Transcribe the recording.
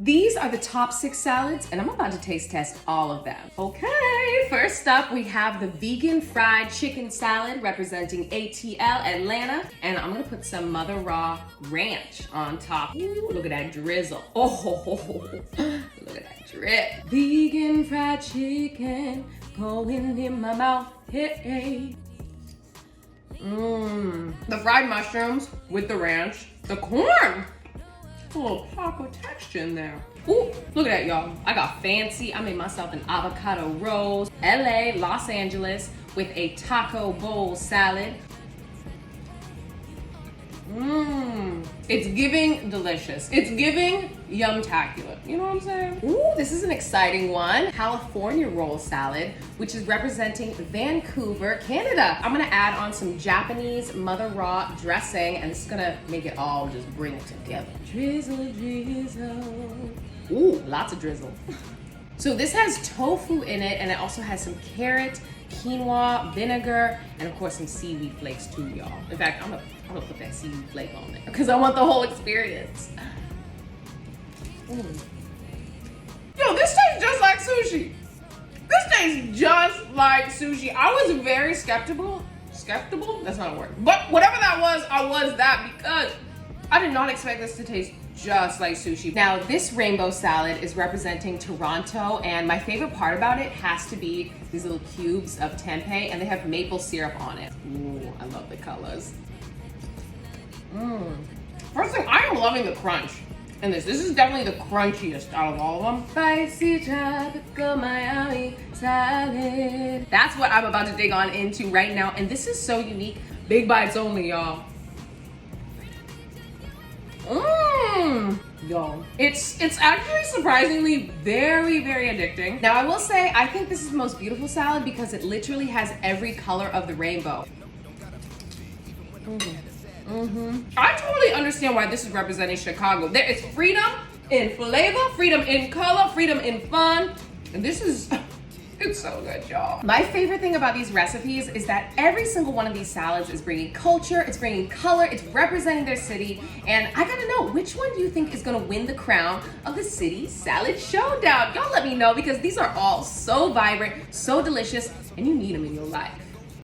These are the top 6 salads, and I'm about to taste test all of them. Okay, first up we have the vegan fried chicken salad representing ATL Atlanta, and I'm gonna put some Mother Raw ranch on top. Ooh, look at that drizzle. Oh, look at that drip. Vegan fried chicken going in my mouth. Hey. The fried mushrooms with the ranch, the corn. A little taco texture in there. Ooh, look at that, y'all. I got fancy. I made myself an avocado rolls. LA, Los Angeles, with a taco bowl salad. It's giving delicious. It's giving yum-tacular. You know what I'm saying? Ooh, this is an exciting one. California roll salad, which is representing Vancouver, Canada. I'm gonna add on some Japanese Mother Raw dressing, and this is gonna make it all just bring it together. Drizzle, drizzle. Ooh, lots of drizzle. So this has tofu in it, and it also has some carrot, quinoa, vinegar, and of course some seaweed flakes too, y'all. In fact, I'm gonna put that seaweed flake on there because I want the whole experience. Yo, this tastes just like sushi. This tastes just like sushi. I was very skeptical? That's not a word. But whatever that was, I was that because I did not expect this to taste just like sushi. Now, this rainbow salad is representing Toronto, and my favorite part about it has to be these little cubes of tempeh, and they have maple syrup on it. Ooh, I love the colors. First thing, I am loving the crunch in this. This is definitely the crunchiest out of all of them. Spicy tropical Miami salad. That's what I'm about to dig on into right now, and this is so unique. Big bites only, y'all. Y'all, it's actually surprisingly very, very addicting. Now, I will say, I think this is the most beautiful salad because it literally has every color of the rainbow. I totally understand why this is representing Chicago. There is freedom in flavor, freedom in color, freedom in fun, and this is, it's so good, y'all. My favorite thing about these recipes is that every single one of these salads is bringing culture, it's bringing color, it's representing their city, and I gotta know, which one do you think is gonna win the crown of the City Salad Showdown? Y'all let me know because these are all so vibrant, so delicious, and you need them in your life.